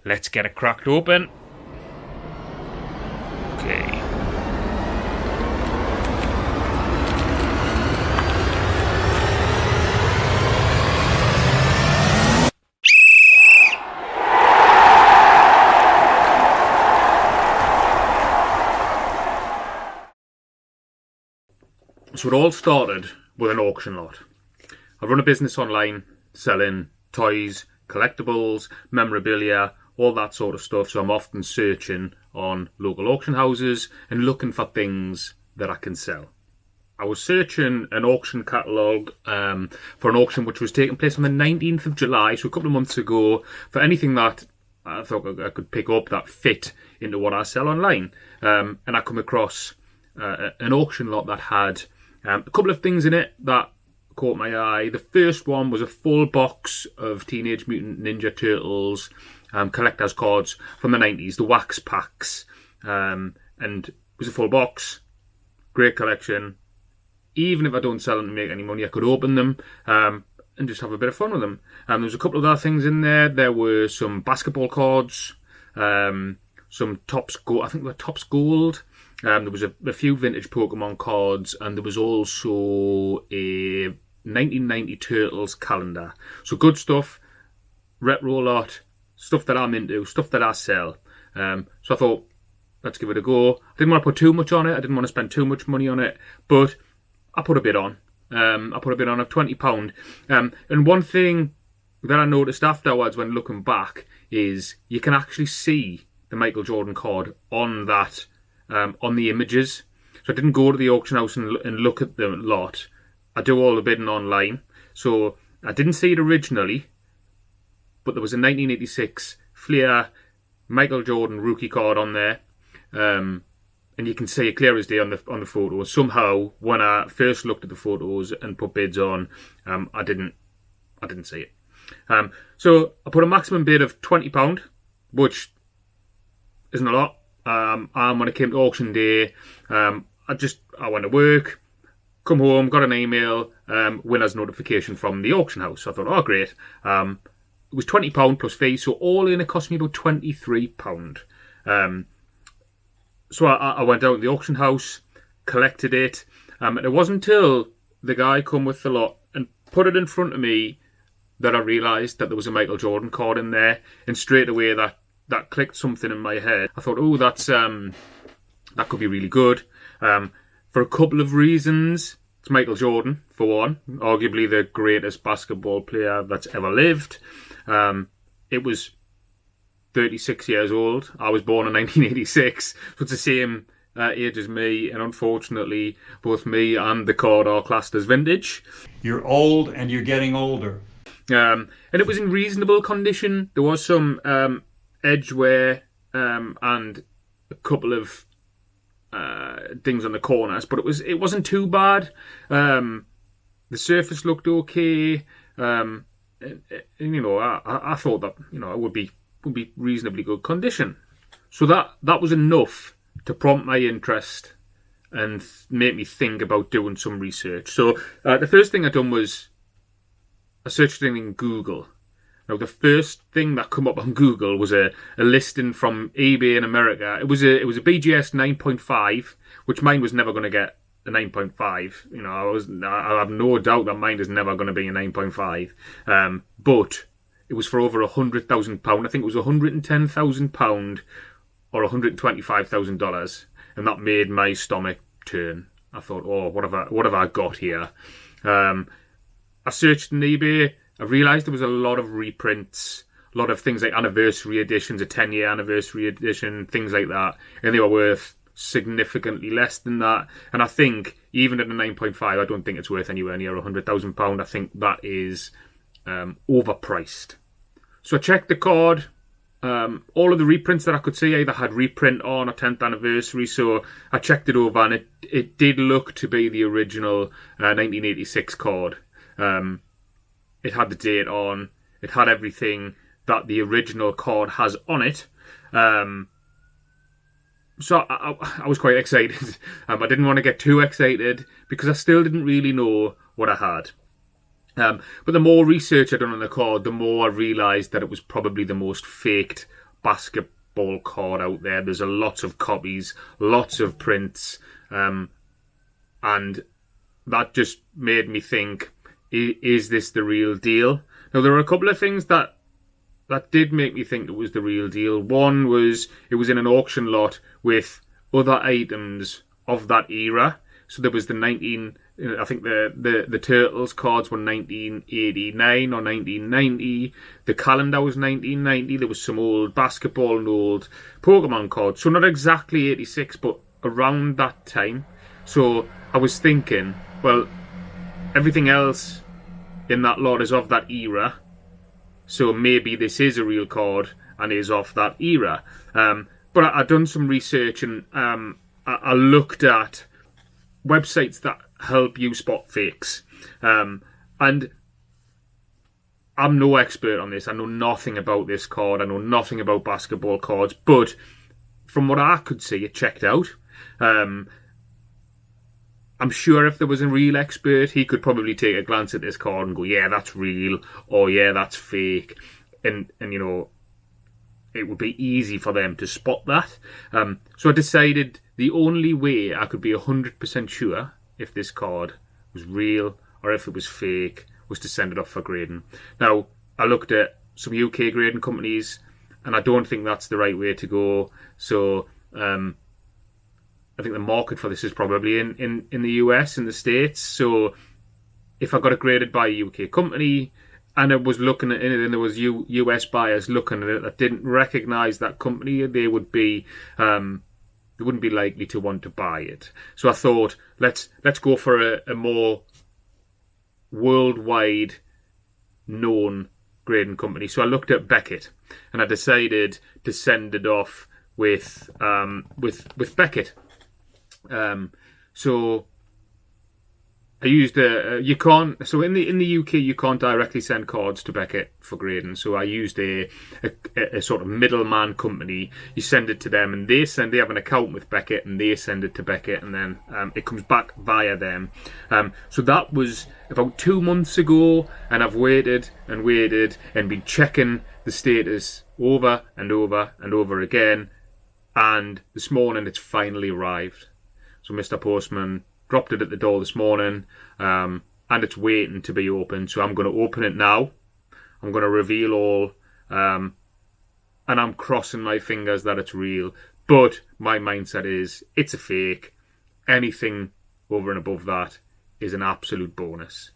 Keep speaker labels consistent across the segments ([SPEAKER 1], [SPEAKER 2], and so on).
[SPEAKER 1] let's get it cracked open. Okay. So it all started with an auction lot. I run a business online selling toys, collectibles, memorabilia, all that sort of stuff. So I'm often searching on local auction houses and looking for things that I can sell. I was searching an auction catalogue for an auction which was taking place on the 19th of July, so a couple of months ago, for anything that I thought I could pick up that fit into what I sell online. And I come across an auction lot that had a couple of things in it that caught my eye. The first one was a full box of Teenage Mutant Ninja Turtles collector's cards from the 90s, the wax packs. And it was a full box. Great collection. Even if I don't sell them to make any money, I could open them and just have a bit of fun with them. There was a couple of other things in there. There were some basketball cards, some Topps Gold. I think they were Topps Gold. There was a few vintage Pokemon cards, and there was also a 1990 Turtles calendar. So good stuff, retro lot, stuff that I'm into, stuff that I sell. So I thought, let's give it a go. I didn't want to put too much on it. I didn't want to spend too much money on it, but I put a bit on. I put a bit on of £20. And one thing that I noticed afterwards when looking back is you can actually see the Michael Jordan card on that. On the images. So I didn't go to the auction house and look at the lot. I do all the bidding online. So I didn't see it originally, but there was a 1986 Fleer Michael Jordan rookie card on there. And you can see it clear as day on the photos. Somehow, when I first looked at the photos and put bids on, I didn't see it. So I put a maximum bid of £20, which isn't a lot. And when it came to auction day, I went to work, come home, got an email, winner's notification from the auction house. So I thought, oh great. It was £20 plus fees, so all in it cost me about £23. So I went out to the auction house, collected it, and it wasn't until the guy come with the lot and put it in front of me that I realised that there was a Michael Jordan card in there, and straight away that clicked something in my head. I thought, oh, that could be really good. For a couple of reasons. It's Michael Jordan, for one. Arguably the greatest basketball player that's ever lived. It was 36 years old. I was born in 1986. So it's the same age as me. And unfortunately, both me and the card are classed as vintage.
[SPEAKER 2] You're old and you're getting older.
[SPEAKER 1] And it was in reasonable condition. There was some edge wear and a couple of things on the corners, but it wasn't too bad. The surface looked okay. And, I thought that it would be reasonably good condition. So that was enough to prompt my interest and make me think about doing some research. So the first thing I done was I searched it in Google. Now, the first thing that come up on Google was a listing from eBay in America. It was a BGS 9.5, which mine was never going to get a 9.5. I have no doubt that mine is never going to be a 9.5. But it was for over £100,000. I think it was £110,000 or $125,000, and that made my stomach turn. I thought, oh, what have I got here? I searched on eBay. I realised there was a lot of reprints, a lot of things like anniversary editions, a 10-year anniversary edition, things like that, and they were worth significantly less than that. And I think, even at a 9.5, I don't think it's worth anywhere near £100,000. I think that is overpriced. So I checked the card. All of the reprints that I could see either had reprint on a 10th anniversary, so I checked it over, and it did look to be the original 1986 card. It had the date on. It had everything that the original card has on it. So I was quite excited. I didn't want to get too excited because I still didn't really know what I had. But the more research I done on the card, the more I realised that it was probably the most faked basketball card out there. There's a lot of copies, lots of prints, and that just made me think, is this the real deal? Now, there are a couple of things that did make me think it was the real deal. One was it was in an auction lot with other items of that era. So there was the I think the Turtles cards were 1989 or 1990. The calendar was 1990. There was some old basketball and old Pokemon cards. So not exactly 86, but around that time. So I was thinking, well, everything else in that lot is of that era. So maybe this is a real card and is of that era. But I done some research and I looked at websites that help you spot fakes. And I'm no expert on this. I know nothing about this card. I know nothing about basketball cards. But from what I could see, it checked out. I'm sure if there was a real expert, he could probably take a glance at this card and go, yeah, that's real, or yeah, that's fake. And you know, it would be easy for them to spot that. So I decided the only way I could be 100% sure if this card was real or if it was fake was to send it off for grading. Now, I looked at some UK grading companies, and I don't think that's the right way to go. So I think the market for this is probably in the US, in the States. So if I got it graded by a UK company and I was looking at it and there was US buyers looking at it that didn't recognise that company, they would be they wouldn't be likely to want to buy it. So I thought, let's go for a more worldwide known grading company. So I looked at Beckett and I decided to send it off with Beckett. So I used you can't. So in the UK you can't directly send cards to Beckett for grading. So I used a sort of middleman company. You send it to them, and they have an account with Beckett, and they send it to Beckett, and then it comes back via them. So that was about 2 months ago, and I've waited and been checking the status over and over and over again. And this morning it's finally arrived. So Mr. Postman dropped it at the door this morning, and it's waiting to be opened. So I'm going to open it now. I'm going to reveal all, and I'm crossing my fingers that it's real. But my mindset is, it's a fake. Anything over and above that is an absolute bonus.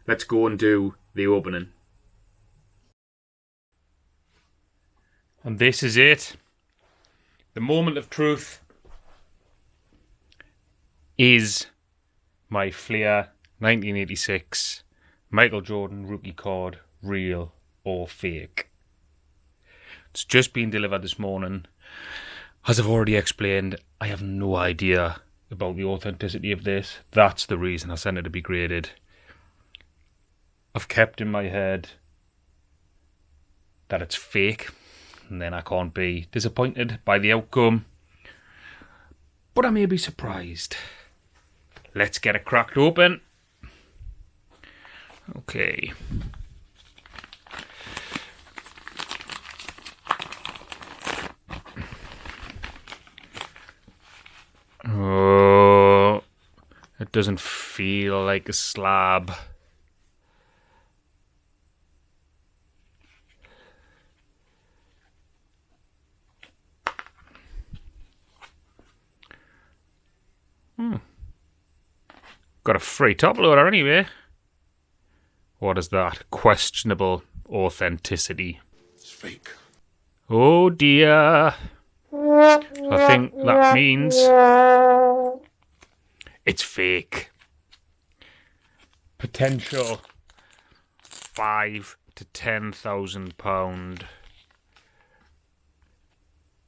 [SPEAKER 1] Let's go and do the opening. And this is it. The moment of truth is my Fleer 1986 Michael Jordan rookie card, real or fake. It's just been delivered this morning. As I've already explained, I have no idea about the authenticity of this. That's the reason I sent it to be graded. I've kept in my head that it's fake, and then I can't be disappointed by the outcome. But I may be surprised. Let's get it cracked open. Okay. Oh, it doesn't feel like a slab. Got a free top loader anyway. What is that? Questionable authenticity.
[SPEAKER 3] It's fake.
[SPEAKER 1] Oh dear. I think that means it's fake. Potential £5,000 to £10,000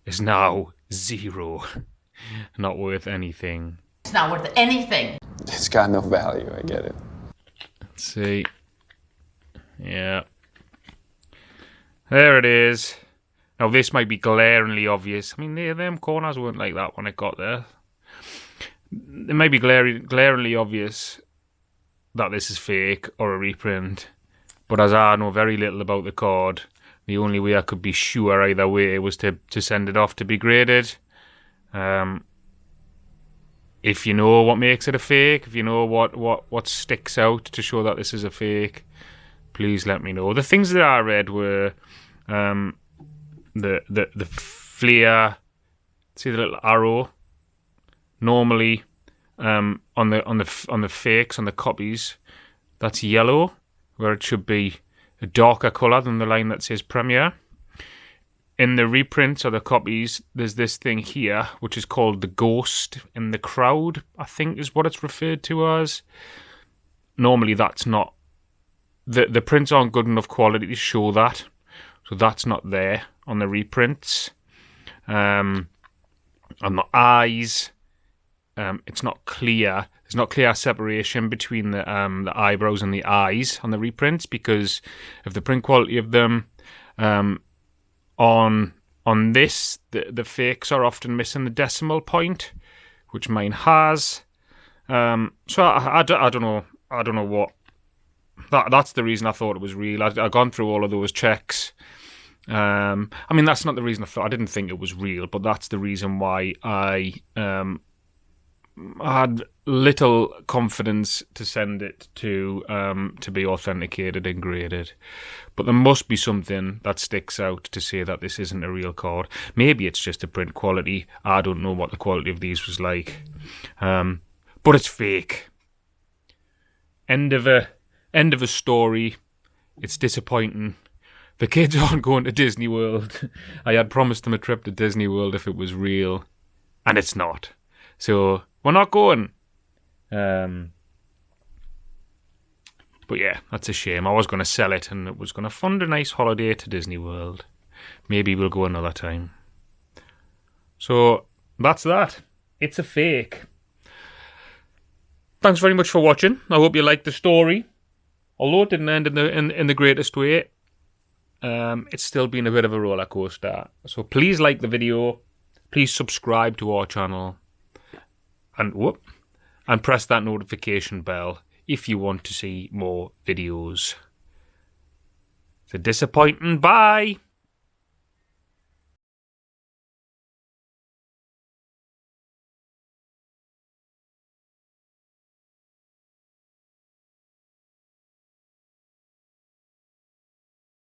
[SPEAKER 1] is now zero. Not worth anything.
[SPEAKER 4] It's not worth anything.
[SPEAKER 3] It's got no value, I get it.
[SPEAKER 1] Let's see. Yeah. There it is. Now this might be glaringly obvious. I mean, them corners weren't like that when it got there. It may be glaringly obvious that this is fake or a reprint. But as I know very little about the card, The only way I could be sure either way was to send it off to be graded. If you know what makes it a fake, if you know what sticks out to show that this is a fake, please let me know. The things that I read were the flare. See the little arrow. Normally, on the fakes, on the copies, that's yellow, where it should be a darker colour than the line that says Premiere. In the reprints or the copies, there's this thing here, which is called the ghost in the crowd, I think is what it's referred to as. Normally that's not... The prints aren't good enough quality to show that, so that's not there on the reprints. On the eyes, it's not clear. There's not clear separation between the eyebrows and the eyes on the reprints because of the print quality of them. On this, the fakes are often missing the decimal point, which mine has. So I don't know. I don't know what. That's the reason I thought it was real. I'd gone through all of those checks. I mean, that's not the reason I didn't think it was real, but that's the reason why I had little confidence to send it to be authenticated and graded. But there must be something that sticks out to say that this isn't a real card. Maybe it's just a print quality. I don't know what the quality of these was like. But it's fake. End of a story. It's disappointing. The kids aren't going to Disney World. I had promised them a trip to Disney World if it was real, and it's not. So we're not going. But yeah, that's a shame. I was going to sell it, and it was going to fund a nice holiday to Disney World. Maybe we'll go another time. So that's that. It's a fake. Thanks very much for watching. I hope you liked the story. Although it didn't end in the greatest way, it's still been a bit of a roller coaster. So please like the video. Please subscribe to our channel. And press that notification bell if you want to see more videos. It's a disappointing bye.